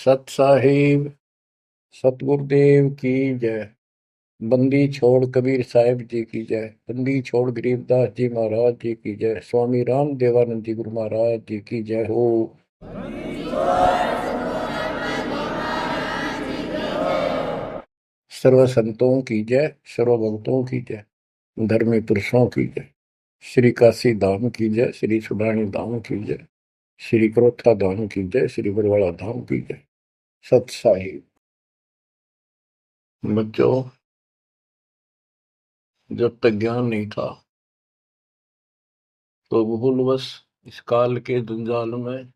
सत साहिब सतगुरुदेव की जय। बंदी छोड़ कबीर साहिब जी की जय। बंदी छोड़ गरीबदास जी महाराज जी की जय। स्वामी राम देवानंद जी गुरु महाराज जी की जय हो। सर्व संतों की जय, सर्व भक्तों की जय, धर्मी पुरुषों की जय। श्री काशी धाम की जय, श्री सुडानी धाम की जय, श्री क्रोथा धाम की जय, श्री बरवाड़ा धाम की जय। सत साहिब। बच्चों, जब तक ज्ञान नहीं था तो भूलवश इस काल के जंजाल में,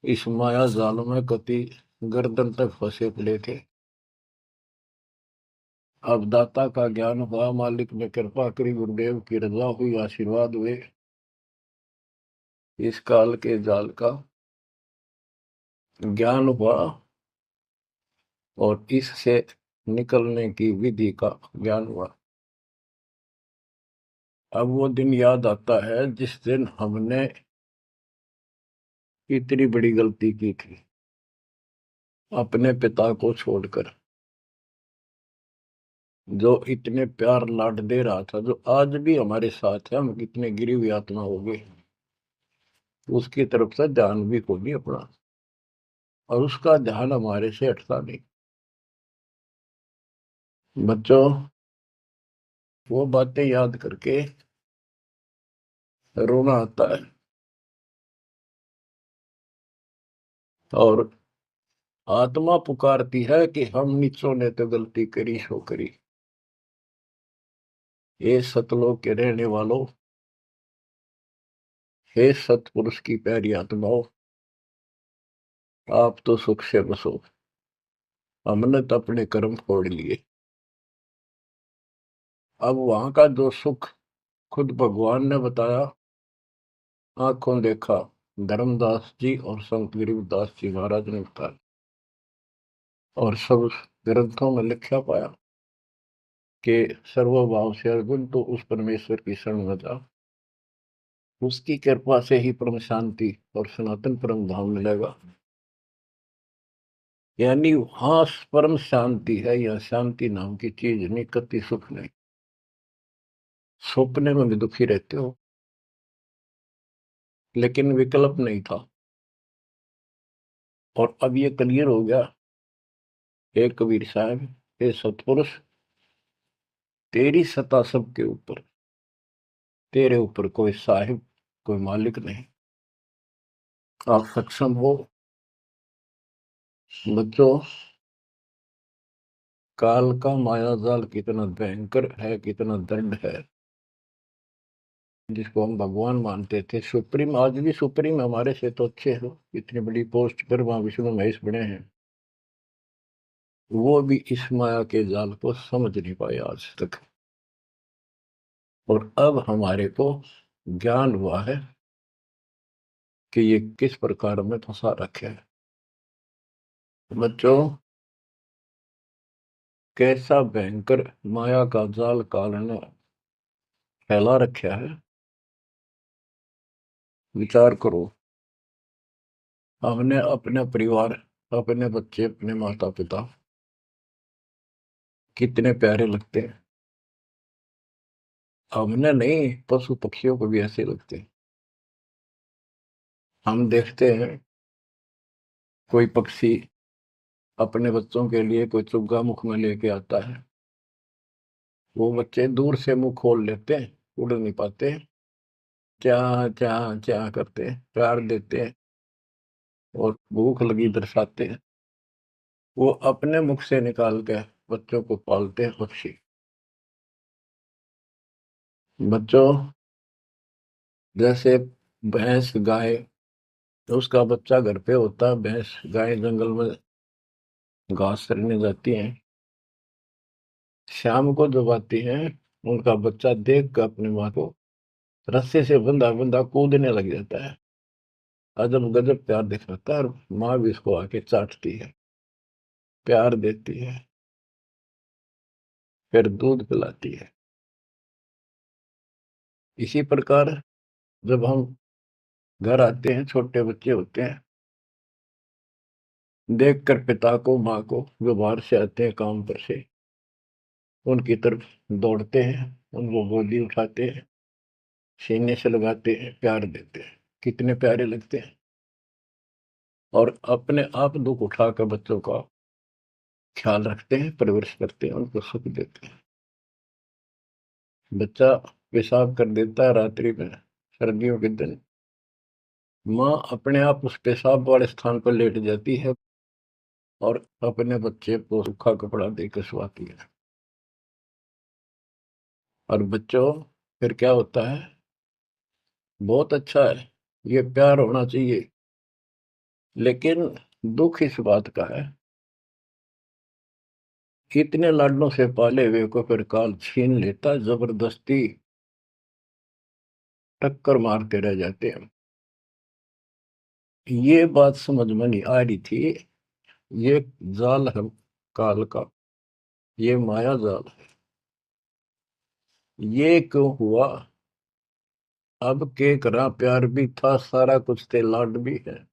इस माया जाल में कति गर्दन तक फंसे पड़े थे। अब दाता का ज्ञान हुआ, मालिक ने कृपा करी, गुरुदेव की रजा हुई, आशीर्वाद हुए। इस काल के जाल का ज्ञान हुआ और इससे निकलने की विधि का ज्ञान हुआ। अब वो दिन याद आता है जिस दिन हमने इतनी बड़ी गलती की थी, अपने पिता को छोड़कर, जो इतने प्यार लाड दे रहा था, जो आज भी हमारे साथ है। हम कितने गिरी हुई आत्मा हो गए, उसकी तरफ से ध्यान भी खो नहीं अपना, और उसका ध्यान हमारे से हटता नहीं। बच्चों, वो बातें याद करके रोना आता है। और आत्मा पुकारती है कि हम नीचों ने तो गलती करी सो करी। हे सतलोक के रहने वालों, हे सतपुरुष की प्यारी आत्माओं, आप तो सुख से बसो। हमने तो अपने कर्म फोड़ लिए। अब वहां का जो सुख खुद भगवान ने बताया, आंखों देखा, धर्मदास जी और संत गरीबदास जी महाराज ने बताया, और सब ग्रंथों में लिखा पाया कि सर्वभाव से अर्जुन तो उस परमेश्वर की शरण में जा, उसकी कृपा से ही परम शांति और सनातन परम धाम मिलेगा। यानी वहां परम शांति है, या शांति नाम की चीज नहीं, कति सुख नहीं। सपने में भी दुखी रहते हो, लेकिन विकल्प नहीं था। और अब ये क्लियर हो गया। हे कबीर साहब, हे सतपुरुष, तेरी सत्ता सबके ऊपर, तेरे ऊपर कोई साहिब, कोई मालिक नहीं। आप सक्षम हो। बच्चों, काल का माया जाल कितना भयंकर है, कितना दंड है। जिसको हम भगवान मानते थे, सुप्रीम, आज भी सुप्रीम हमारे से तो अच्छे हो, इतनी बड़ी पोस्ट पर वहां विष्णु महेश बने हैं, वो भी इस माया के जाल को समझ नहीं पाए आज तक। और अब हमारे को ज्ञान हुआ है कि ये किस प्रकार में फंसा रखे है। बच्चों, कैसा भयंकर माया का जाल काल ने फैला रखा है, विचार करो। हमने अपने परिवार, अपने बच्चे, अपने माता पिता कितने प्यारे लगते हैं। हमने नहीं, पशु पक्षियों को भी ऐसे लगते हैं। हम देखते हैं कोई पक्षी अपने बच्चों के लिए कोई चुग्गा मुख में लेके आता है, वो बच्चे दूर से मुंह खोल लेते हैं, उड़ नहीं पाते, क्या क्या क्या करते हैं, प्यार देते हैं और भूख लगी दर्शाते हैं। वो अपने मुख से निकाल के बच्चों को पालते हैं पक्षी। बच्चों, जैसे भैंस गाय, तो उसका बच्चा घर पे होता है, भैंस गाय जंगल में घास चरने जाती हैं, शाम को जब आती हैं, उनका बच्चा देख कर अपनी माँ को रस्से से बंधा बंधा कूदने लग जाता है। अजब गजब प्यार दिखाता है, और माँ भी इसको आके चाटती है, प्यार देती है, फिर दूध पिलाती है। इसी प्रकार जब हम घर आते हैं, छोटे बच्चे होते हैं, देखकर पिता को माँ को जो बाहर से आते हैं काम पर से, उनकी तरफ दौड़ते हैं, उनको गोदी उठाते हैं, सीने से लगाते हैं, प्यार देते हैं, कितने प्यारे लगते हैं। और अपने आप दुख उठाकर बच्चों का ख्याल रखते हैं, परवरिश करते हैं, उनको सुख देते हैं। बच्चा पेशाब कर देता है रात्रि में, सर्दियों के दिन, माँ अपने आप उस पेशाब वाले स्थान पर लेट जाती है और अपने बच्चे को सूखा कपड़ा देकर सुलाती है। और बच्चों, फिर क्या होता है? बहुत अच्छा है, ये प्यार होना चाहिए। लेकिन दुख इस बात का है, इतने लाडलों से पाले हुए को फिर काल छीन लेता, जबरदस्ती टक्कर मारते रह जाते हैं। ये बात समझ में नहीं आ रही थी। ये जाल है काल का, ये माया जाल है। ये क्यों हुआ? अब के करा, प्यार भी था, सारा कुछ थे, लाड भी है।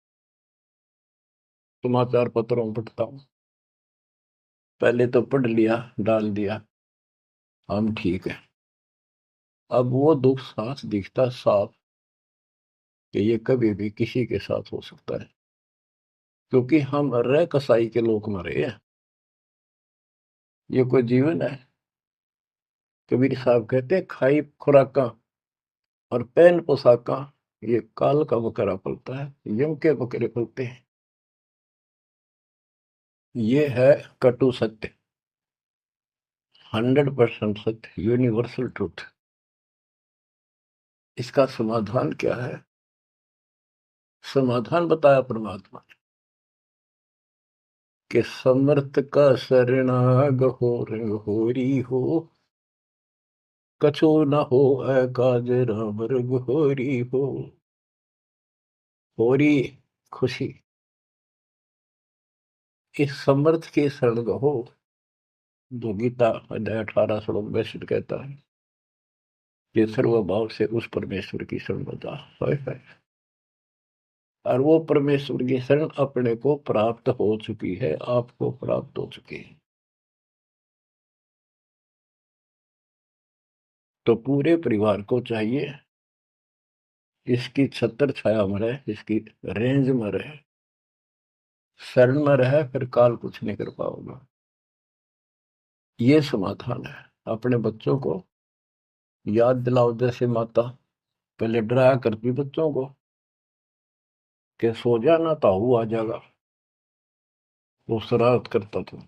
समाचार पत्रों में पढ़ता हूं, पहले तो पढ़ लिया, डाल दिया, हम ठीक है। अब वो दुख साफ दिखता साफ कि ये कभी भी किसी के साथ हो सकता है, क्योंकि हम रह कसाई के लोग मरे हैं। ये कोई जीवन है? कबीर साहब कहते हैं, खाई खुराका और पहन पोशाका, ये काल का बकरा पलता है, यम के बकरे पलते हैं। ये है कटु सत्य, 100% सत्य, यूनिवर्सल ट्रूथ। इसका समाधान क्या है? समाधान बताया परमात्मा ने कि समर्थ का शरणाग हो रंग होरी हो, कछु न हो काज राम रंग होरी हो। होरी खुशी, इस समर्थ की शरण हो, जो गीता अध्याय 18 श्लोक 62 कहता है कि सर्वभाव से उस परमेश्वर की शरण बता है। और वो परमेश्वर की शरण अपने को प्राप्त हो चुकी है, आपको प्राप्त हो चुकी है। तो पूरे परिवार को चाहिए इसकी छत्र छाया में रहे, इसकी रेंज में रहे, शरण में रहे, फिर काल कुछ नहीं कर पाओगे। ये समाधान है। अपने बच्चों को याद दिलाओ, जैसे माता पहले डराया करती बच्चों को कि सो जाना, ताऊ आ जाएगा, वो शरारत करता था।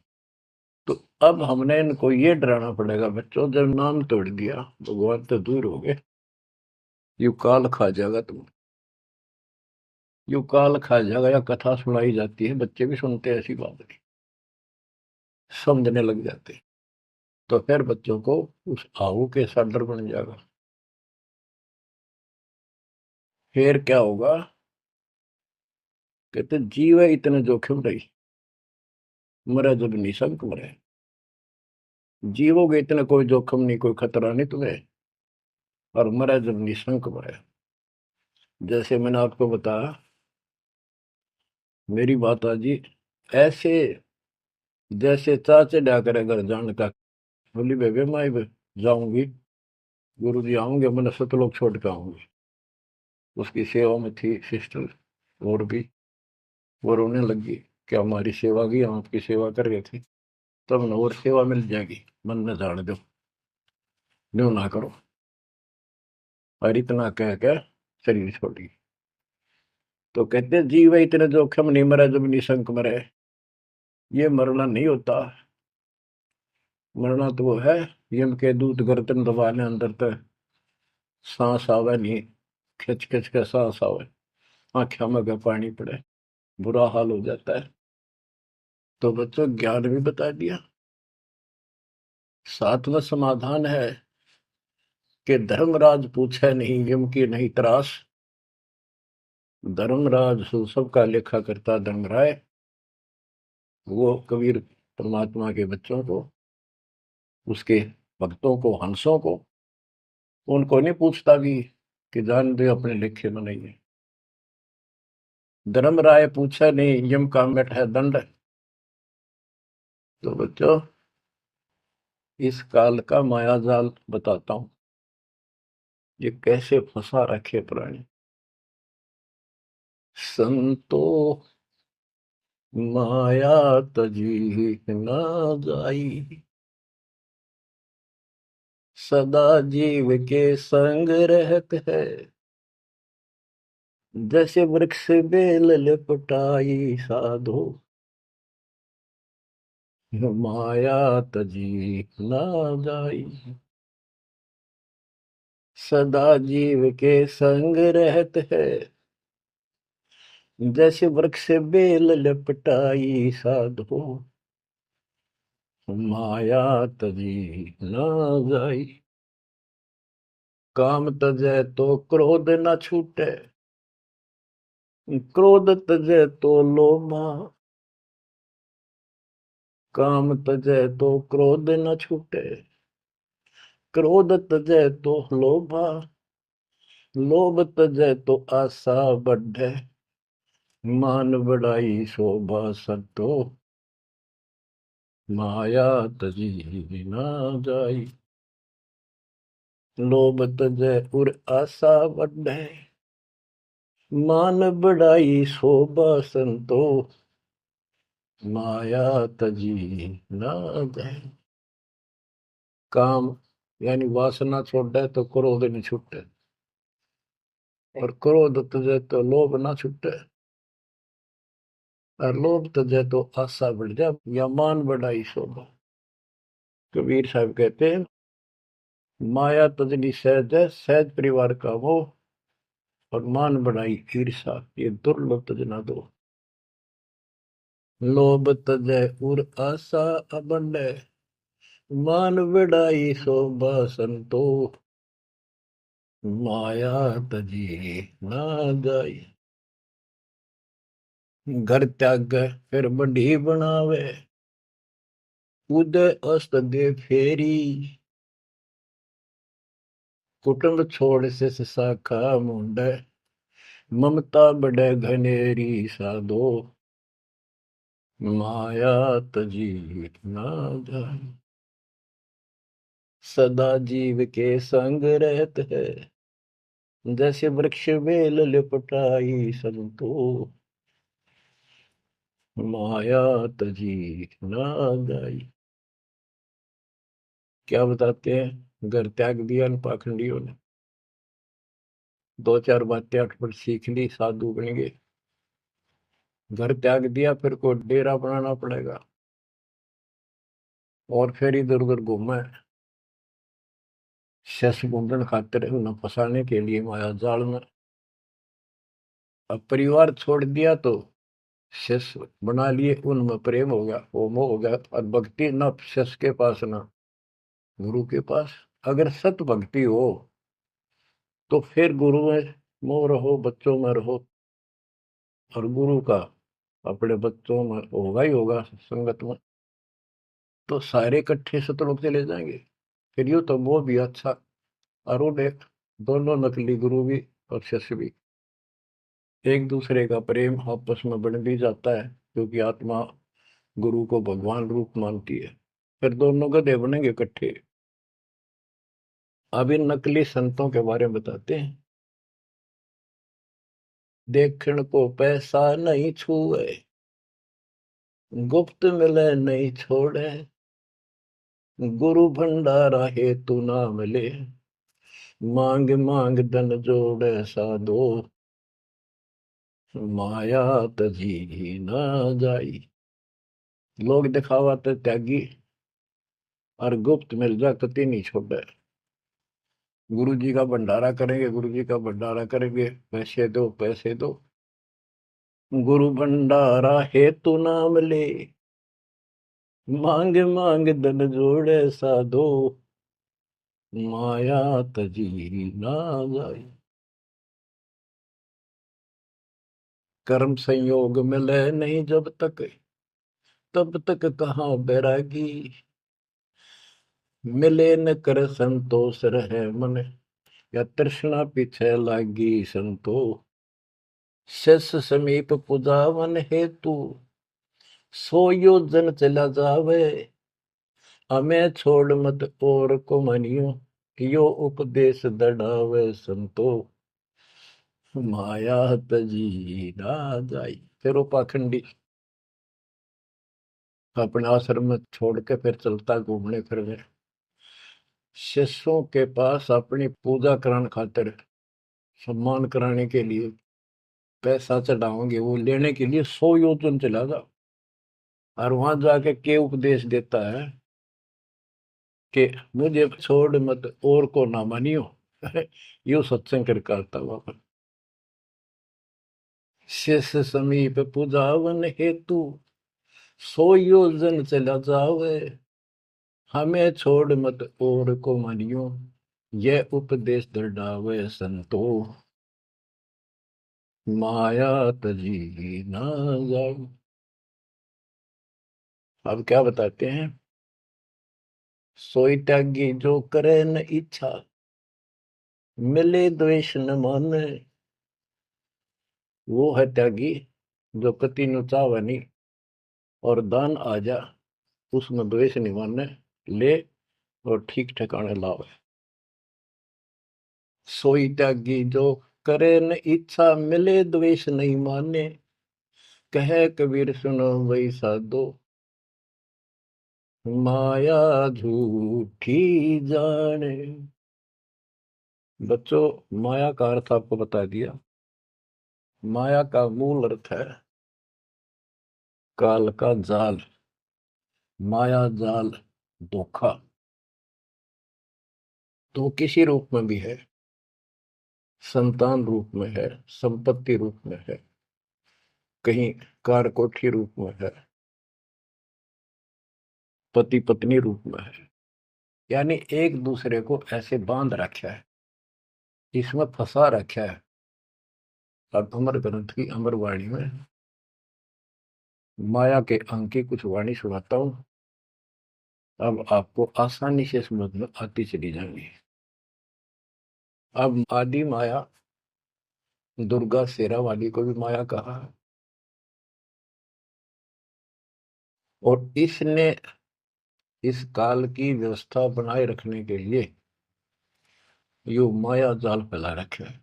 तो अब हमने इनको ये डराना पड़ेगा, बच्चों जब नाम तोड़ दिया भगवान तो दूर हो गए, यू काल खा जाएगा तुम, यू काल खा जाएगा। या कथा सुनाई जाती है, बच्चे भी सुनते हैं, ऐसी बात नहीं, समझने लग जाते हैं। तो फिर बच्चों को उस आहू के साथ डर बन जाएगा। फिर क्या होगा? कहते जीव है इतने जोखिम रही, मरे जब निशंक मरे। जीवोगे इतना कोई जोखिम नहीं, कोई खतरा नहीं तुम्हें, और मरे जब निशंक मरे। जैसे मैंने आपको बताया, मेरी बात जी ऐसे, जैसे चाचे डा करे घर जान का, बोली बेबे मैं जाऊंगी, गुरु जी आऊंगे, मैंने सतलोक छोड़ के आऊंगी। उसकी सेवा में थी सिस्टर, और भी वो रोने लगी कि हमारी सेवा की, हम आपकी सेवा कर रहे थे, तब न और सेवा मिल जाएगी, मन में जान दो, न्यू ना करो। और इतना कह के शरीर छोड़ी। तो कहते जीव इतने जोखिम नहीं, मरे जब निशंक मरे। ये मरना नहीं होता, मरना तो वो है, यम के दूत गर्दन दबाने अंदर तक सांस आवे नहीं, खिंच खिंच के सांस आवे, आंखों में का पानी पड़े, बुरा हाल हो जाता है। तो बच्चों ज्ञान भी बता दिया। सातवां समाधान है कि धर्मराज पूछे नहीं, यम की नहीं त्रास। धर्मराज सबका लेखा करता धर्मराय, वो कबीर परमात्मा के बच्चों को, उसके भक्तों को, हंसों को, उनको नहीं पूछता भी कि जान दे अपने लेखे में नहीं है। धर्मराय पूछा नहीं, यम का मिट है दंड। तो बच्चों, इस काल का मायाजाल बताता हूं, ये कैसे फंसा रखे प्राणी। संतो माया तजी न जाई, सदा जीव के संग रहत है, जैसे वृक्ष बेल लिपटाई साधो, माया तजी न जाई। सदा जीव के संग रहत है, जैसे वृक्ष बेल लिपटाई साधो, माया तजी न जाई। काम तजै तो क्रोध न छूटे, क्रोध तजै तो लोभा। काम तजै तो क्रोध न छूटे, क्रोध तजै तो लोभा। लोभ तजै तो आशा बढ़े, मान बढ़ाई शोभा संतो, माया तजी न जाई। लोभ तजै उर आशा बढ़े, मान बढ़ाई शोभा संतो, माया तजी न जाई। काम यानी वासना छोड़े तो क्रोध नहीं छूटे, और क्रोध तजे तो लोभ ना छूटे, और लोभ तजे तो आशा बढ़ जाए या मान बढ़ाई शोभा। कबीर साहब कहते हैं, माया तजनी सहज है, सहज परिवार का वो, और मान बढ़ाई ईर्षा, ये दुर्लभ तजना दो। लोभ तजय उर आशा अबंडे, मान बढ़ाई शोभा संतो, माया तजी ना जाई। घर त्याग फिर बढ़ी बनावे, उदय अस्त दे फेरी। कुटुंब छोड़ से शाखा मुंडे, ममता बढ़े घनेरी साधो, माया तजी ना जाए। सदा जीव के संग रहत है, जैसे वृक्ष बेल लिपटाई संतो, माया तजी ना जाई। क्या बताते हैं, घर त्याग दिया इन पाखंडियों ने, दो चार बातें अटपट सीख ली, साधु बन गए। घर त्याग दिया, फिर को डेरा बनाना पड़ेगा, और फिर इधर उधर घूमे, शस घूमने खातिर उन्हें फंसाने के लिए माया जाल में। अब परिवार छोड़ दिया तो शस बना लिए, उनमें प्रेम हो गया, वो मोह हो गया, और भक्ति न शस के पास ना गुरु के पास। अगर सत भक्ति हो तो फिर गुरु में मोह रहो, बच्चों में रहो, और गुरु का अपने बच्चों में होगा ही होगा संगत में, तो सारे इकट्ठे सतलोक चले जाएंगे। फिर यूं तो वो भी अच्छा, और वो देख, दोनों नकली गुरु भी और शिष्य भी, एक दूसरे का प्रेम आपस में बढ़ भी जाता है, क्योंकि आत्मा गुरु को भगवान रूप मानती है। फिर दोनों गधे बनेंगे इकट्ठे। अब इन नकली संतों के बारे में बताते हैं। देखण को पैसा नहीं छुए, गुप्त मिले नहीं छोड़े, गुरु भंडारा हेतु ना मिले, मांग मांग धन जोड़े साधो, माया तजी ना जाई। लोग दिखावा तो त्यागी, और गुप्त मिल जा कति नहीं छोड़े। गुरु जी का भंडारा करेंगे, गुरु जी का भंडारा करेंगे, पैसे दो पैसे दो, गुरु भंडारा हेतु ना मिले, मांग मांग धन जोड़े साधो, माया तजी ना जाई। कर्म संयोग मिले नहीं जब तक, तब तक कहाँ बैरागी, मिले न कर संतोष रहे मन, या तृष्णा पीछे लागी संतो, शस समीप पुजावन हेतु, सो योजन चला जावे। हमें छोड़ मत और को मनियो, यो उपदेश दढ़ावे संतो। माया तजी ना जाई। फिर वो पाखंडी अपने आश्रम में छोड़ के फिर चलता घूमने फिरने, शिष्यों के पास अपनी पूजा कराने खातिर, सम्मान कराने के लिए, पैसा चढ़ाओगे वो लेने के लिए 100 योजन चला जा। और वहां जाके के उपदेश देता है कि मुझे छोड़ मत और को ना मानियो। यो सत्संग कर करता हुआ शिष्य समीप पूजावन हेतु, 100 योजन चला जावे। हमें छोड़ मत और को मानियो, यह उपदेश दृढ़ावे संतो। माया तजी ना जाए। अब क्या बताते हैं, सोई त्यागी जो करे न इच्छा, मिले द्वेष न माने। वो है त्यागी जो कति नु चावे नहीं, और दान आ जा उसमें द्वेष नहीं माने, ले और ठीक ठिकाने लावे। सोई त्यागी जो करे न इच्छा, मिले द्वेष नहीं माने। कहे कबीर सुनो वही साधो, माया झूठी जाने। बच्चों, माया का अर्थ आपको बता दिया। माया का मूल अर्थ है काल का जाल, माया जाल, धोखा। तो किसी रूप में भी है, संतान रूप में है, संपत्ति रूप में है, कहीं कार कोठी रूप में है, पति पत्नी रूप में है। यानी एक दूसरे को ऐसे बांध रखा है, इसमें फंसा रखा है। अब अमर ग्रंथ की अमर वाणी में माया के अंक की कुछ वाणी सुनाता हूं। अब आपको आसानी से समझ में आती चली जाएंगी। अब आदि माया, दुर्गा शेरा वाली को भी माया कहा है, और इसने इस काल की व्यवस्था बनाए रखने के लिए यो माया जाल फैला रखे है।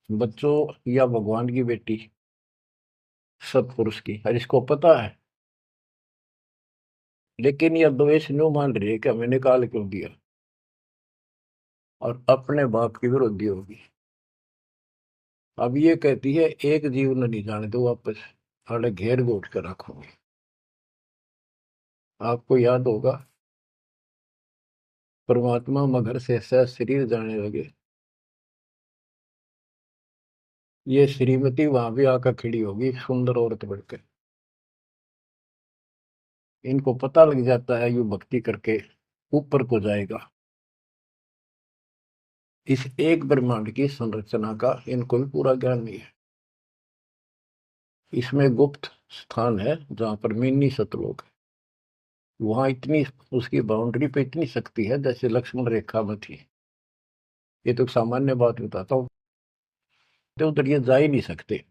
बच्चों, या भगवान की बेटी सतपुरुष की हर इसको पता है, लेकिन यह द्वेष न्यू मान रही है कि हमें निकाल क्यों दिया, और अपने बाप की विरोधी होगी। अब ये कहती है एक जीव न नहीं जाने दो वापस, अरे घेर घोट कर रखोगे। आपको याद होगा, परमात्मा मगर से सह शरीर जाने लगे, ये श्रीमती वहां भी आकर खड़ी होगी सुंदर औरत बढ़कर। इनको पता लग जाता है यू भक्ति करके ऊपर को जाएगा। इस एक ब्रह्मांड की संरचना का इनको भी पूरा ज्ञान नहीं है। इसमें गुप्त स्थान है जहां पर मिनी सतलोक है। वहां इतनी, उसकी बाउंड्री पे इतनी शक्ति है जैसे लक्ष्मण रेखा में थी। ये तो सामान्य बात बताता हूँ, तो उधर ये जा ही नहीं सकते।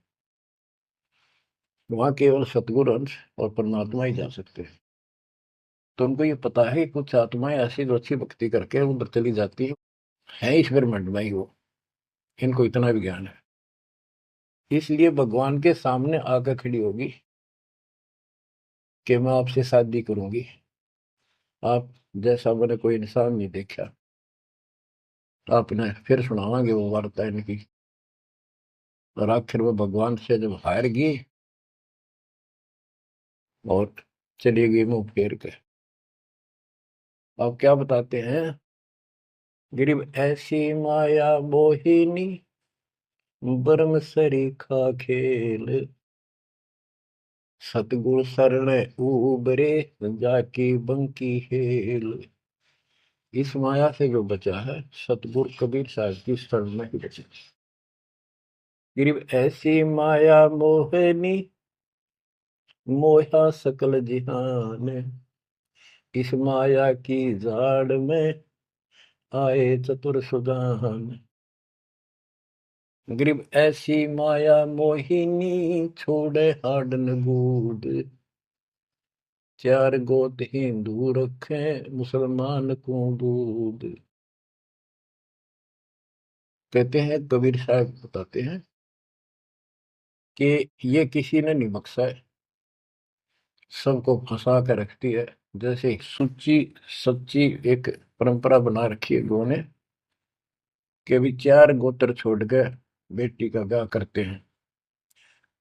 वहां केवल सतगुरु अंश और परमात्मा ही जा सकते हैं। तो उनको ये पता है कि कुछ आत्माएं ऐसी जो अच्छी भक्ति करके उधर चली जाती है इस ब्रह्मांड में ही वो। इनको इतना भी ज्ञान है, इसलिए भगवान के सामने आकर खड़ी होगी कि मैं आपसे शादी करूंगी। आप जैसा मैंने कोई इंसान नहीं देखा। आपने फिर सुनावांगे वो वार्ता इनकी। और आखिर में भगवान से जब हार गई और चली गई मुंह फेर के। अब क्या बताते हैं, गरीब ऐसी माया मोहिनी, बरम सरीखा खेल। सतगुर शरण उबरे, जाकी बंकी हेल। इस माया से जो बचा है, सतगुरु कबीर साहब की शरण में ही बचा। गरीब ऐसी माया मोहनी, मोहा सकल जिहान। इस माया की जाड़ में आए चतुर सुजान। गरीब ऐसी माया मोहिनी छोड़े हाडन बूढ़, चार गोत हिंदू रखे मुसलमान को दूध। कहते हैं, कबीर साहब बताते हैं कि ये किसी ने नहीं बख्शा है, सबको फंसा कर रखती है। जैसे सुच्ची सच्ची एक परंपरा बना रखी है लोगों ने कि भी चार गोत्र छोड़ के बेटी का ब्याह करते हैं,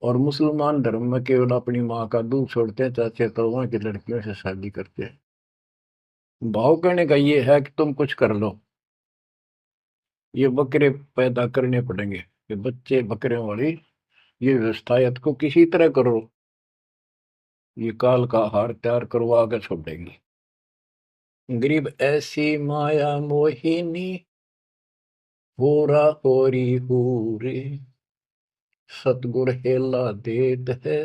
और मुसलमान धर्म में केवल अपनी माँ का दूध छोड़ते हैं, चाचे तो वहां की लड़कियों से शादी करते हैं। भाव कहने का ये है कि तुम कुछ कर लो, ये बकरे पैदा करने पड़ेंगे, ये बच्चे बकरियों वाली ये व्यवस्था को किसी तरह करो, ये काल का हार तैयार करवा के छोड़ेंगे। गरीब ऐसी माया मोहिनी होरा होरी हूरे, सतगुर हेला देत है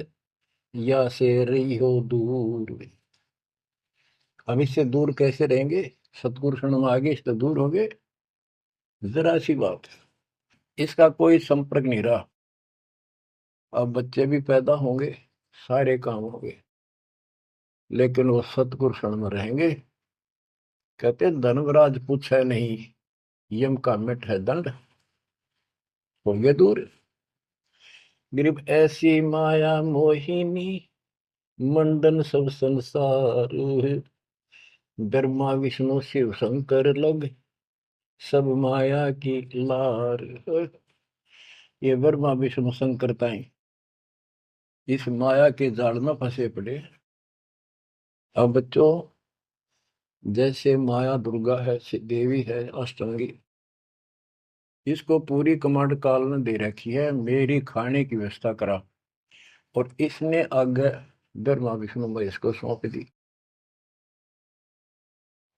या से रही हो दूर। हम इससे दूर कैसे रहेंगे? सतगुरु शरण में आगे इससे दूर हो गए, जरा सी बात, इसका कोई संपर्क नहीं रहा। अब बच्चे भी पैदा होंगे, सारे काम होंगे, लेकिन वो सतगुरु शरण में रहेंगे। कहते धर्मराज पूछे नहीं, यम का मिट है दंड, होंगे दूर। गरीब ऐसी माया मोहिनी मंडन सब संसार, ब्रह्मा विष्णु शिव शंकर लग सब माया की लार। ये ब्रह्मा विष्णु शंकर ताई इस माया के जाल में फंसे पड़े। अब बच्चों, जैसे माया दुर्गा है, देवी है अष्टांगी, इसको पूरी कमांड काल ने दे रखी है, मेरी खाने की व्यवस्था करा, और इसने आगे ब्रह्मा विष्णु महेश को सौंप दी।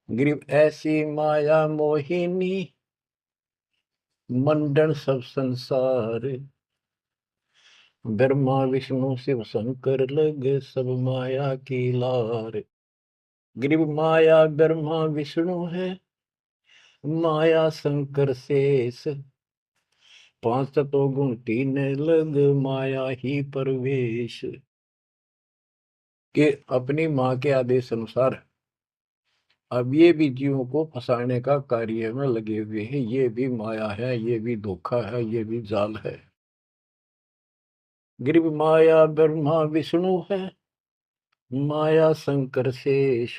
गरीब ऐसी माया मोहिनी मंडन सब संसार, ब्रह्मा विष्णु शिव शंकर लगे सब माया की लार। गरीब माया ब्रह्मा विष्णु है, माया शंकर शेष, पांच तत्व गुण तीन लग माया ही परवेश। के अपनी माँ के आदेश अनुसार अब ये भी जीवों को फंसाने का कार्य में लगे हुए हैं। ये भी माया है, ये भी धोखा है, ये भी जाल है। गरीब माया ब्रह्मा विष्णु है, माया शंकर शेष,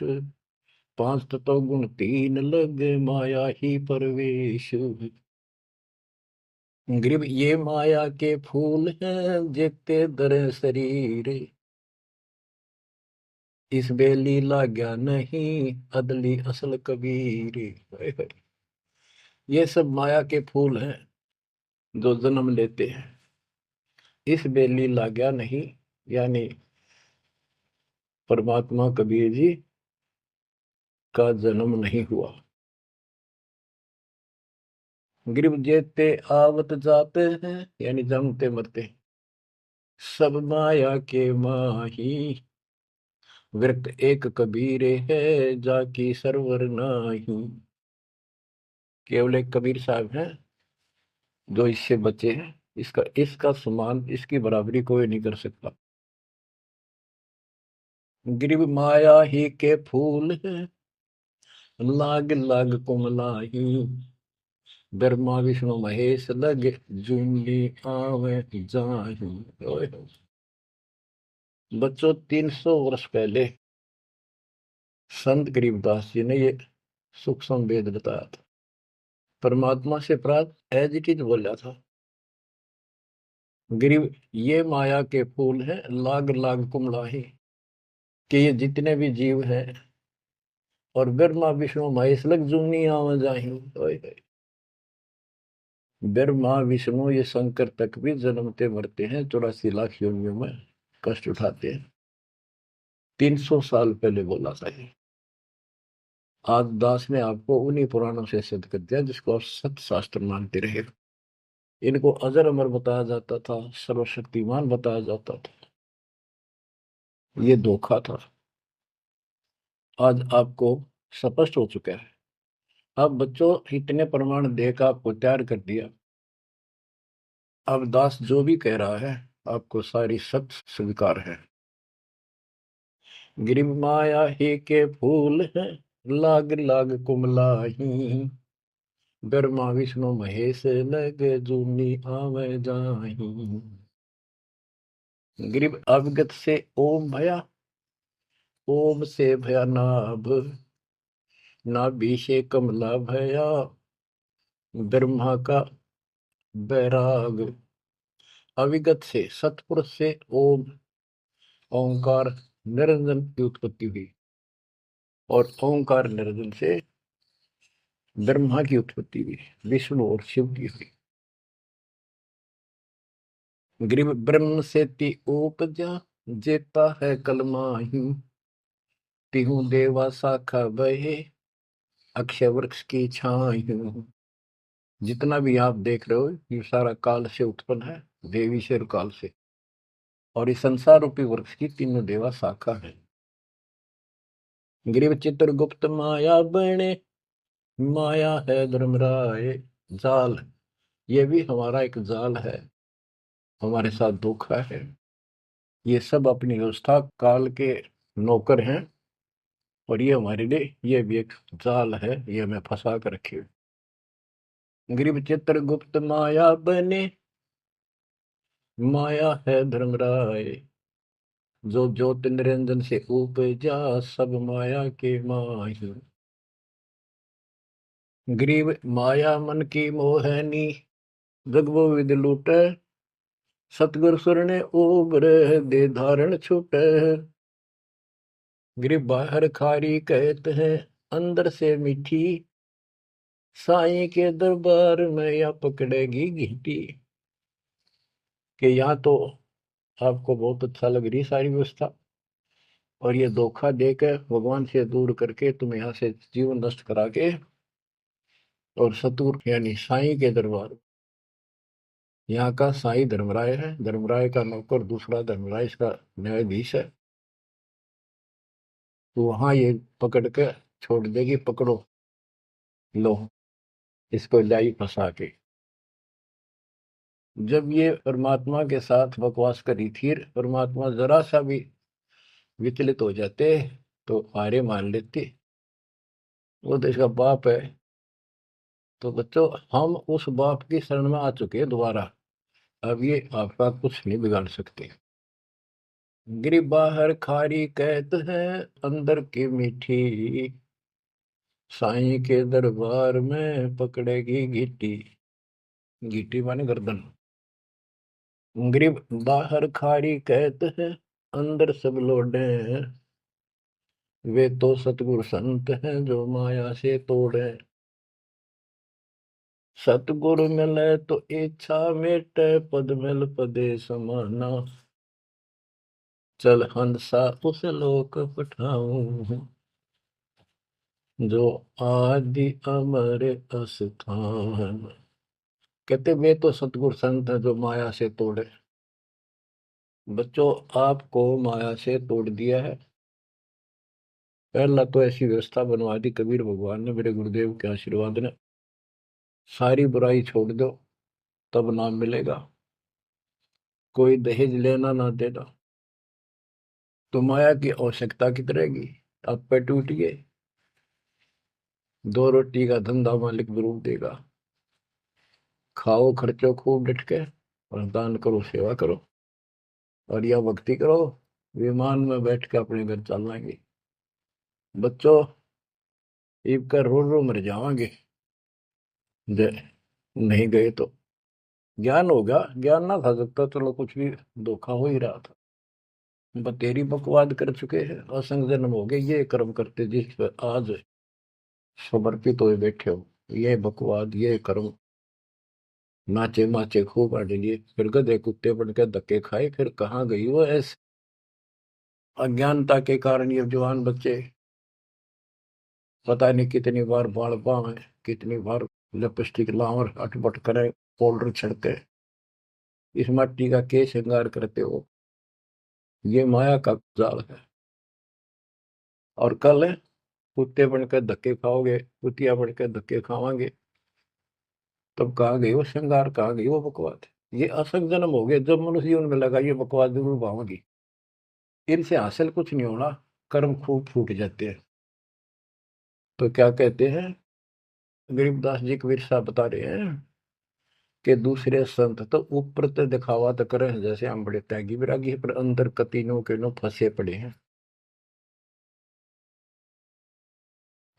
पांच तत्व गुण तीन लग माया ही परवेश। गरीब ये माया के फूल हैं जेते दर शरीर, इस बेली लाग्या नहीं अदली असल कबीर। ये सब माया के फूल हैं जो जन्म लेते हैं, इस बेली लाग्या नहीं, यानी परमात्मा कबीर जी का जन्म नहीं हुआ। गरीब जेते आवत जाते हैं, यानी जन्मते मरते, सब माया के माही, व्यक्त एक कबीर है जाकी सरवर नाही। केवल एक कबीर साहब हैं जो इससे बचे हैं, इसका इसका समान, इसकी बराबरी कोई नहीं कर सकता। गरीब माया ही के फूल है, लाग लाग कुमलाही, ब्रह्मा विष्णु महेश लग जूली आवे जाही। ओए होए। बच्चों, 300 वर्ष पहले संत गरीबदास जी ने ये सूक्ष्म वेद बताया था, परमात्मा से प्राप्त एज इट इज बोला था। गरीब ये माया के फूल हैं, लाग लाग कुमलाही, कि ये जितने भी जीव हैं, और ब्रह्मा विष्णु महेश लग जूनी आवा जाही। ओए होए। ब्रह्मा विष्णु ये शंकर तक भी जन्मते मरते हैं, 84 लाख योनियों में कष्ट उठाते हैं। 300 साल पहले बोला था ये। आज दास ने आपको उन्हीं पुराणों से सिद्ध कर दिया जिसको आप सत्य शास्त्र मानते रहे। इनको अजर अमर बताया जाता था, सर्वशक्तिमान बताया जाता था, ये धोखा था। आज आपको स्पष्ट हो चुका है। अब बच्चों, इतने प्रमाण देकर आपको तैयार कर दिया, अब दास जो भी कह रहा है आपको सारी सत्य स्वीकार है। गिरि माया ही के फूल है, लाग लाग कुमलाही, ब्रह्मा विष्णु महेश लगे जूनी आवे जाही। गिरिव अवगत से ओम भया, ओम से भया नाभ, नाभि से कमला भया, ब्रह्मा का बैराग। अविगत से सतपुरुष से ओम ओंकार निरंजन की उत्पत्ति हुई, और ओंकार निरंजन से ब्रह्मा की उत्पत्ति हुई, विष्णु और शिव की हुई। ग्रीव ब्रह्म से ति उपजा, जेता है कलमाही, तिहु देवा शाखा बहे, अक्षय वृक्ष की छाई। जितना भी आप देख रहे हो ये सारा काल से उत्पन्न है, देवी से और काल से, और इस संसार रूपी वृक्ष की तीनों देवा शाखा है। ग्रीव चित्रगुप्त माया बने, माया है धर्मराय जाल, ये भी हमारा एक जाल है, हमारे साथ धोखा है। ये सब अपनी व्यवस्था काल के नौकर हैं, और ये हमारे लिए ये भी एक जाल है, ये हमें फंसा कर रखे। ग्रीव चित्रगुप्त माया बने, माया है धर्मराय, जो ज्योति निरंजन से उपजा, सब माया के माही। ग्रीव माया मन की मोहनी, जगबो विद लूटे, सतगुर सुर ने उबर दे धारण छूटे। ग्रीव बाहर खारी कहते हैं, अंदर से मीठी, साईं के दरबार में या पकड़ेगी घीटी। कि यहाँ तो आपको बहुत अच्छा लग रही सारी व्यवस्था, और ये धोखा देकर भगवान से दूर करके तुम यहाँ से जीवन नष्ट करा के, और सतुर यानी साईं के दरबार, यहाँ का साईं धर्मराय है, धर्मराय का नौकर दूसरा धर्मराय इसका न्यायाधीश है, तो वहां ये पकड़ के छोड़ देगी, पकड़ो लो इसको लाई फंसा के। जब ये परमात्मा के साथ बकवास करी थी, परमात्मा जरा सा भी विचलित हो जाते तो हारे मान लेते, वो तो इसका बाप है। तो बच्चों हम उस बाप की शरण में आ चुके हैं दोबारा, अब ये आपका कुछ नहीं बिगाड़ सकते। गिरी बाहर खारी कहते हैं, अंदर की मीठी, साईं के दरबार में पकड़ेगी घीटी। घीटी माने गर्दन। ग्रीब बाहर खारी कहते हैं, अंदर सब लोडे हैं, वे तो सतगुरु संत हैं जो माया से तोड़े। सतगुरु मिले तो इच्छा मेटे, पद मिल पदे समाना, चल हंसा उस लोक पठाऊं, जो आदि अमर अस्थान। कहते वे तो सतगुरु संत हैं जो माया से तोड़े। बच्चों आपको माया से तोड़ दिया है। पहला तो ऐसी व्यवस्था बनवा दी कबीर भगवान ने, मेरे गुरुदेव के आशीर्वाद ने, सारी बुराई छोड़ दो तब नाम मिलेगा, कोई दहेज लेना ना देना, तो माया की आवश्यकता कितनी रहेगी। आप पे टूटिए, दो रोटी का धंधा मालिक जरूर देगा, खाओ खर्चो खूब डट के, और दान करो सेवा करो, और यह भक्ति करो, विमान में बैठ के अपने घर चल जाएंगे। बच्चों ईब कर रो रो मर जाओगे, नहीं गए तो ज्ञान होगा, ज्ञान ना था सकता, चलो कुछ भी धोखा हो ही रहा था। बतेरी बकवाद कर चुके हैं, असंग जन्म हो गए, ये कर्म करते जिस पर आज समर्पित हुए बैठे हो, ये बकवाद ये कर्म, नाचे माचे खूब आटे लिए, फिर गधे कुत्ते बन के धक्के खाए, फिर कहाँ गई वो ऐसे अज्ञानता के कारण। ये जवान बच्चे पता नहीं कितनी बार बाल पावे, कितनी बार लिपस्टिक लावर अटपट करे, पाउडर छिड़के, इस मट्टी का के श्रृंगार करते हो, ये माया का जाल है। और कल कुत्ते बनकर धक्के खाओगे, कुतिया बनकर धक्के खावांगे, तब कहाँ गई वो श्रृंगार, कहाँ गई वो बकवाद। ये असंग जन्म हो गए। जब मनुष्य जीवन में लगा ये बकवास जरूर पाऊंगी, इनसे हासिल कुछ नहीं होना, कर्म खूब फूट जाते हैं। तो क्या कहते हैं, गरीबदास जी कबीर साहब बता रहे हैं कि दूसरे संत तो ऊपर तो दिखावा तो करें जैसे हम बड़े त्यागी विरागी, पर अंदर कतीनों के नो फंसे पड़े हैं।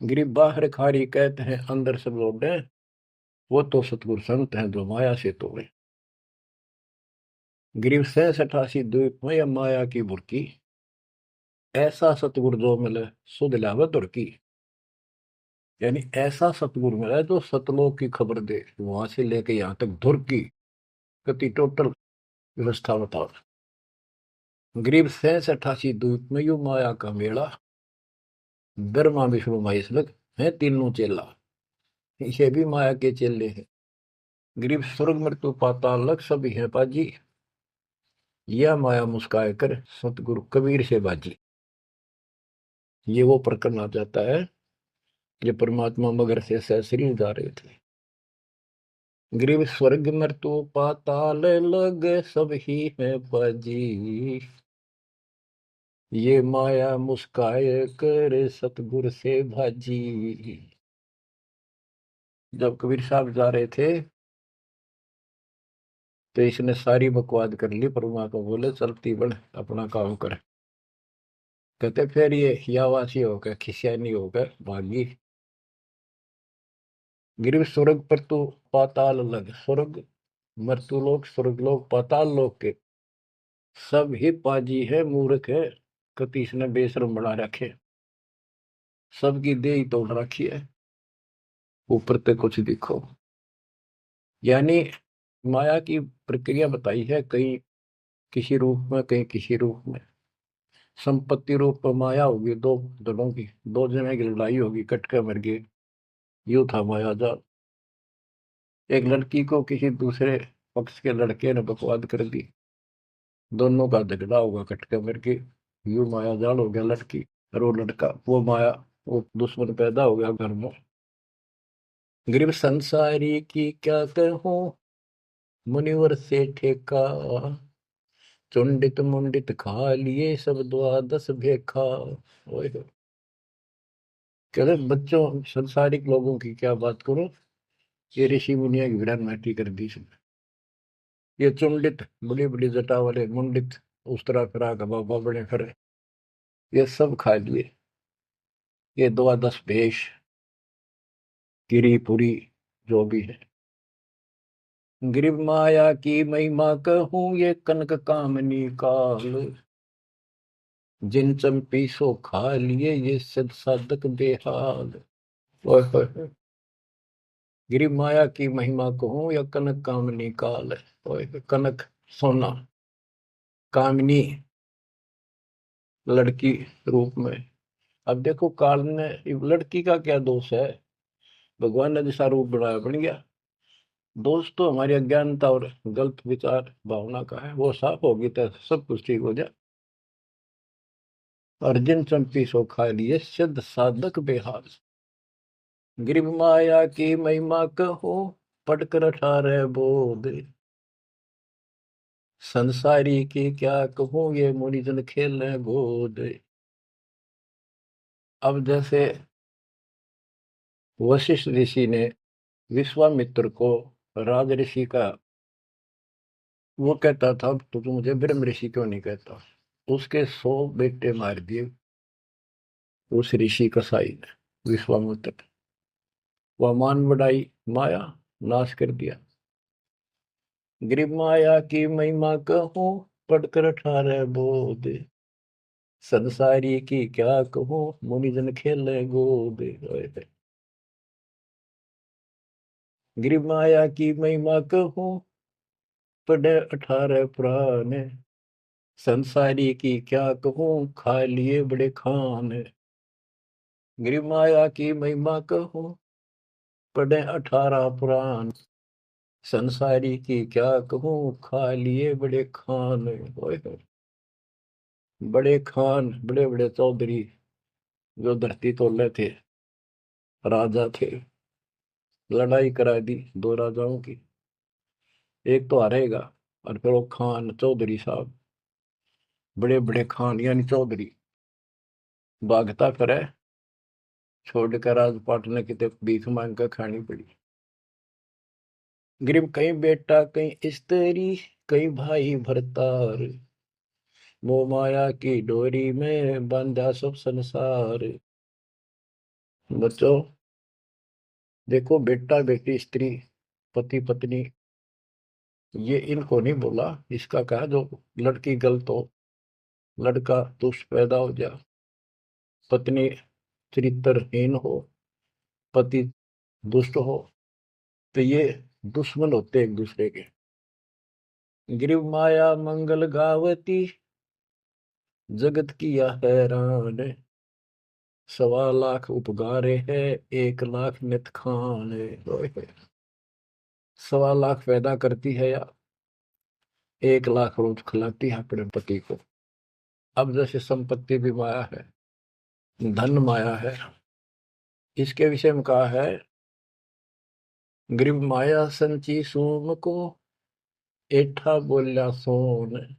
गरीब बाहर खारी कहते हैं अंदर सब लोग हैं, वो तो सतगुरु संत हैं जो माया से तोड़े। गरीब 87 द्वीप में या माया की बुरकी, ऐसा सतगुरु जो मिले सुध लावे तुर्की। यानी ऐसा सतगुरु मिला जो सतलोक की खबर दे, वहां से लेके यहाँ तक धुर की गति टोटल व्यवस्था बताओ। गरीब 87 द्वीप में यू माया का मेला, ब्रह्मा विष्णु महेश लग है तीनों चेला, ये भी माया के चेले हैं। गरीब स्वर्ग मृत्यु पाताल लग सभी है पाजी, यह माया मुस्काए कर सतगुरु कबीर से बाजी। ये वो प्रकरण आ जाता है ये परमात्मा मगर से सहसरी जा रहे थे। गरीब स्वर्ग मृत्यु पाताल लग सब ही है पाजी, ये माया मुस्काए कर सतगुरु से भाजी। जब कबीर साहब जा रहे थे तो इसने सारी बकवाद कर ली, परमात्मा को बोले चलती बढ़ अपना काम कर। कहते फिर ये यावासी होकर खिसियानी होकर भागी। गिरव स्वर्ग पर तू पाताल लग, स्वर्ग मृत्यु लोक स्वर्ग लोक पाताल लोक के सब ही पाजी है मूर्ख है, कतीस ने बेशरम बना रखे, सबकी दे ही तोड़ रखी है, ऊपर तक कुछ दिखो। यानी माया की प्रक्रिया बताई है, कहीं किसी रूप में कहीं किसी रूप में। संपत्ति रूप में माया होगी दो दलों की, दो जने की लड़ाई होगी, कट के मर गए, यूं था माया जाल। एक लड़की को किसी दूसरे पक्ष के लड़के ने बकवाद कर दी, दोनों का झगड़ा होगा कट के मर के, यूं माया जाल हो गया लड़की और वो लड़का, वो माया वो दुश्मन पैदा हो गया घर में। गरीब संसारी की क्या कहूं मुनिवर से ठेका, चुंडित मुंडित खा लिए सब द्वादश भेखा। ओए होए। कहते बच्चों संसारिक लोगों की क्या बात करूं, ये ऋषि मुनिया की विरान माटी कर दी इसने। ये चुंडित बड़ी बड़ी जटा वाले मुंडित उस तरह फिरा का बाबा बड़े फिर, ये सब खा लिए, ये द्वादश भेष गिरी पुरी जो भी है। गिरिव माया की महिमा कहूं ये कनक कामनी काल, जिन चंपी सो खा लिए ये सिद्ध साधक बेहाल। ओए होए होए। गिरिव माया की महिमा कहूं या कनक कामनी काल, ओए होए, कनक सोना, कामनी लड़की रूप में। अब देखो काल ने लड़की का क्या दोष है, भगवान ने जैसा रूप बनाया बन गया। दोष तो हमारी अज्ञानता और गलत विचार भावना का है, वो साफ होगी तो सब कुछ ठीक हो जाए। अर्जुन चंपी सो खा लिए सिद्ध साधक बेहाल, गिरिव माया की महिमा कहो पढ़कर 18 बोध, संसारी की क्या कहूँ ये मुनिजन खेल गोद। अब जैसे वशिष्ठ ऋषि ने विश्वामित्र को राज ऋषि का, वो कहता था तो तू मुझे ब्रह्म ऋषि क्यों नहीं कहता, उसके 100 बेटे मार दिए उस ऋषि कसाई ने विश्वामित्र। वह मान बढ़ाई माया, नाश कर दिया। गिरिव माया की महिमा कहूँ पढ़कर 18 बोध, संसारी की क्या कहूँ मुनिजन खेले गोद। गिरिव माया की महिमा कहूँ पढ़े 18 पुराण, संसारी की क्या कहूँ खा लिए बड़े खान। गिरिव माया की महिमा कहूँ पढ़े 18 पुराण, संसारी की क्या कहूँ खा लिए बड़े खान। ओए होए। बड़े खान बड़े बड़े चौधरी जो धरती तोड़े थे, राजा थे, लड़ाई करा दी दो राजाओं की, एक तो हारेगा। और फिर वो खान चौधरी साहब, बड़े बड़े खान यानी चौधरी, भागता करे, छोड़ कर राजपाट ने कितने भीख मांग कर खानी पड़ी। गरीब कहीं बेटा कहीं स्त्री, कहीं भाई भरतार, मोह माया की डोरी में बांधा सब संसार। बच्चों देखो, बेटा बेटी स्त्री पति पत्नी, ये इनको नहीं बोला। इसका कहा जो लड़की गलत हो, लड़का दुष्ट पैदा हो जा, पत्नी चरित्रहीन हो, पति दुष्ट हो, तो ये दुश्मन होते एक दूसरे के। गिरिव माया मंगल गावती, जगत किया हैरान, 1.25 लाख उपगारे है, 1 लाख नित खान। 1.25 लाख पैदा करती है या 1 लाख रोज खिलाती है अपने पति को। अब जैसे संपत्ति भी माया है, धन माया है, इसके विषय में कहा है, गरीब माया संची सोम को, एठा बोल्या सोन,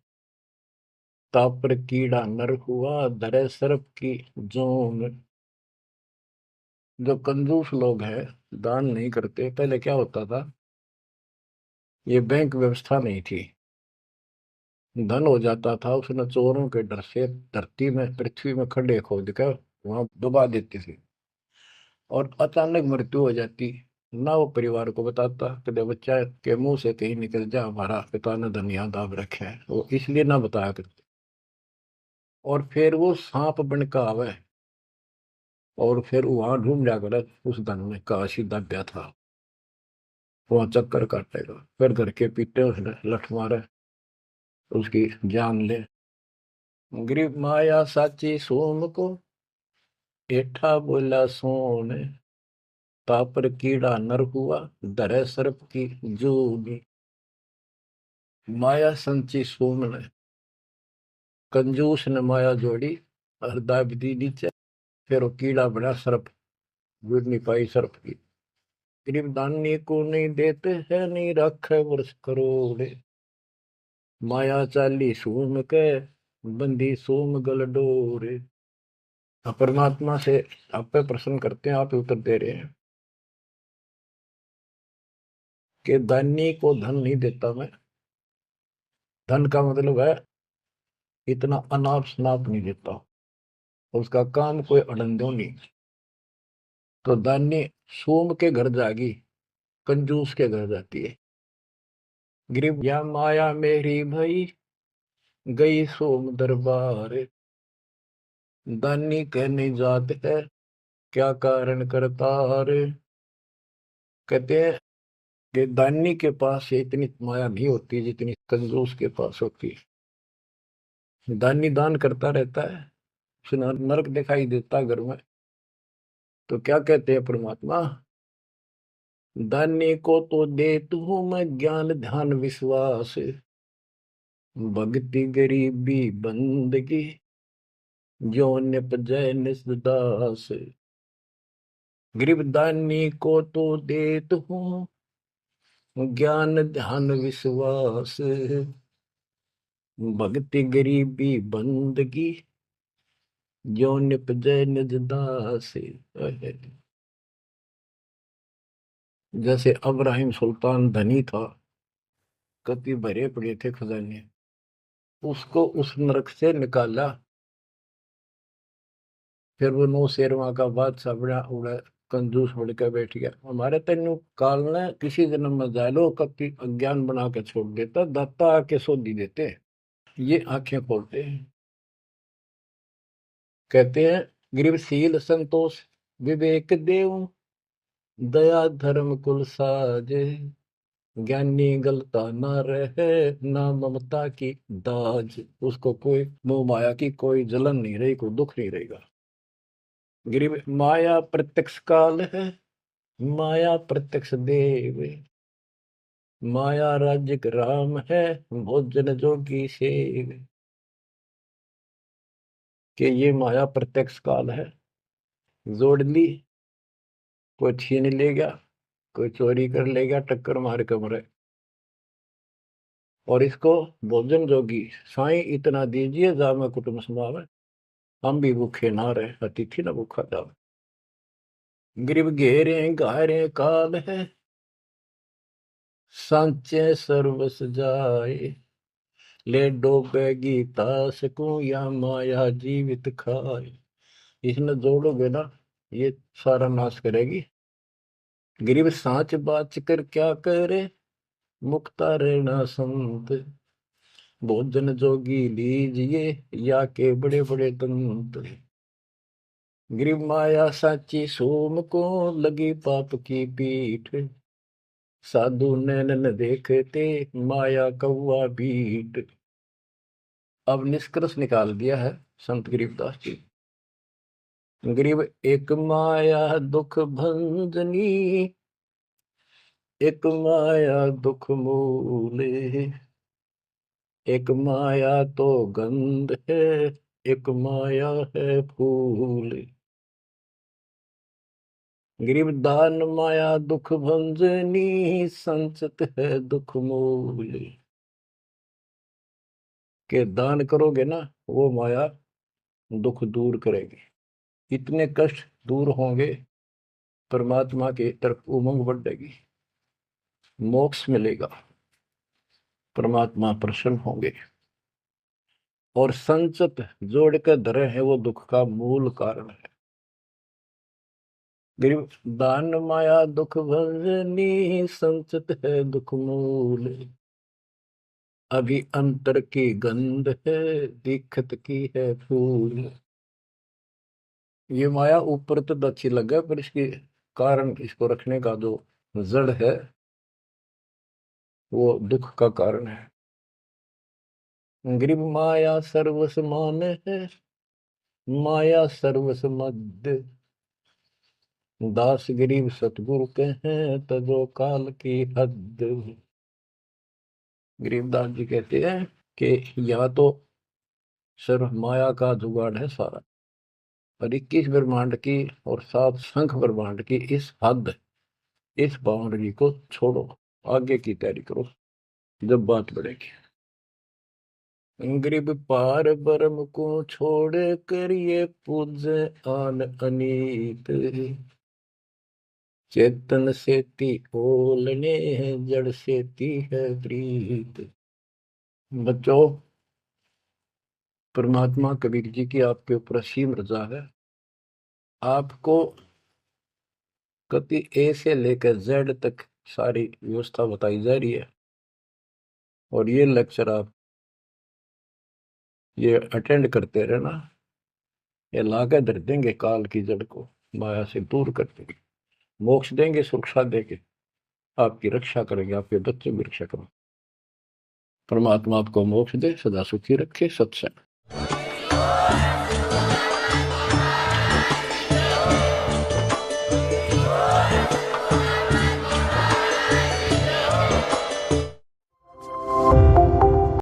तापर कीड़ा नर हुआ, धरे सर्प की जोन। जो कंजूस लोग हैं, दान नहीं करते, पहले क्या होता था, ये बैंक व्यवस्था नहीं थी, धन हो जाता था उसने चोरों के डर से धरती में पृथ्वी में खड्डे खोद कर वहां डुबा देती थी, और अचानक मृत्यु हो जाती, ना वो परिवार को बताता, कदे बच्चा के मुंह से कहीं निकल जा हमारा पिता ने धन याद दाब रखे है, वो इसलिए ना बताया करते। और फिर वो सांप बन का आवे, और फिर वहां ढूंढ जा कर उस धन में काशी दब्या था, वहां चक्कर काटेगा, फिर घर के पीटे उसने लठ मारे, उसकी जान ले। गरीब माया साची सोम को, एठा बोला सोन, तापर कीड़ा नर हुआ, धरे सर्प की जूनी। माया संची सोम ने, कंजूस ने माया जोड़ी और दाब दी नीचे, फिर वो कीड़ा बना सर्प, जुड़ नहीं पाई सर्प की। गरीब दानी को नहीं देते है, नहीं रखे वर्ष करोड़, माया चाली सोम के, बंदी सोम गल डोरे। परमात्मा से आप पे प्रश्न करते हैं, आप ही उत्तर दे रहे हैं कि दानी को धन नहीं देता मैं। धन का मतलब है इतना अनाप शनाप नहीं देता, उसका काम कोई अड़ंदो नहीं। तो दानी सोम के घर जागी, कंजूस के घर जाती है। गरीब या माया मेरी भई, गई सोम दरबार, दानी कहने जात है, क्या कारण करतार। कहते हैं कि दानी के पास इतनी माया नहीं होती जितनी कंजूस के पास होती है। दानी दान करता रहता है, उसे नरक दिखाई देता घर में। तो क्या कहते हैं परमात्मा, दानी को तो देता हूं मैं ज्ञान ध्यान विश्वास, भक्ति गरीबी बंदगी, जो निपजय निजदास। गरीब दानी को तो देता हूँ ज्ञान ध्यान विश्वास, भक्ति गरीबी बंदगी, जो निपजय निजदास। जैसे अब्राहिम सुल्तान धनी था, कति भरे पड़े थे खजाने, उसको उस नरक से निकाला, फिर वो नौ शेरवा का बादशाह बड़ा उड़ा, कंजूस बन के बैठ गया। हमारे तेन काल ने किसी जन्म में जालो कति अज्ञान बना के छोड़ देता, दाता आके सोधी देते, ये आंखें खोलते हैं। कहते हैं गरीबशील संतोष विवेक देव, दया धर्म कुल साजे, ज्ञानी गलता न रहे, ना ममता की दाज। उसको कोई मोह माया की कोई जलन नहीं रही, कोई दुख नहीं रहेगा। गरीब माया प्रत्यक्ष काल है, माया प्रत्यक्ष देव, माया राज्य राम है, भोजन जोगी सेव। कि ये माया प्रत्यक्ष काल है, जोड़ ली, कोई छीन ले गया, कोई चोरी कर ले गया, टक्कर मार के मरे। और इसको भोजन जोगी साईं इतना दीजिए जामे कुटुंब समावे, हम भी भूखे ना रहे अतिथि न भूखा जावे। गिरब घेरे घारे काल है, सांचे सर्वस जाए, ले डोबेगी तास को या माया जीवित खाए। इसने जोड़ोगे ना ये सारा नाश करेगी। गरीब सांच बाच कर क्या करे, मुक्ता रहना संत, भोजन जोगी लीजिए या के बड़े बड़े दंत। गरीब माया साची सोम को लगी पाप की पीठ, साधु नैन न देखते माया कौआ बीट। अब निष्कर्ष निकाल दिया है संत गरीबदास जी। गरीब एक माया दुख भंजनी, एक माया दुख मूले, एक माया तो गंध है, एक माया है फूल। गरीब दान माया दुख भंजनी, संचत है दुख मूल। के दान करोगे ना वो माया दुख दूर करेगी, इतने कष्ट दूर होंगे, परमात्मा की तरफ उमंग बढ़ेगी, मोक्ष मिलेगा, परमात्मा प्रसन्न होंगे। और संचत जोड़ कर धरे है वो दुख का मूल कारण है। गरीब दान माया दुख भंजनी, संचत है दुख मूल। अभी अंतर की गंध है, दिखत की है फूल। ये माया ऊपर तो अच्छी लगे पर इसके कारण, इसको रखने का जो जड़ है वो दुख का कारण है। गरीब माया सर्वस मान है, माया सर्वस मद, दास गरीब सतगुरु के हैं तजो काल की हद। गरीबदास जी कहते हैं कि यह तो सिर्फ माया का जुगाड़ है सारा, और 21 ब्रह्मांड की और 7 शंख ब्रह्मांड की इस हद, इस बाउंड्री को छोड़ो, आगे की तैयारी करो जब बात बढ़ेगी। गरीब पार ब्रह्म को छोड़ करिए पूज आन अनीत, चेतन सेती ओलने जड़ सेती है प्रीत। बच्चों, परमात्मा कबीर जी की आपके ऊपर असीम रजा है। आपको कति ए से लेकर जेड तक सारी व्यवस्था बताई जा रही है, और ये लेक्चर आप ये अटेंड करते रहना, ये लाके धर देंगे काल की जड़ को, माया से दूर कर देंगे, मोक्ष देंगे, सुरक्षा देंगे, आपकी रक्षा करेंगे, आपके बच्चे की रक्षा करेंगे। परमात्मा आपको मोक्ष दे, सदा सुखी रखे। सत्संग।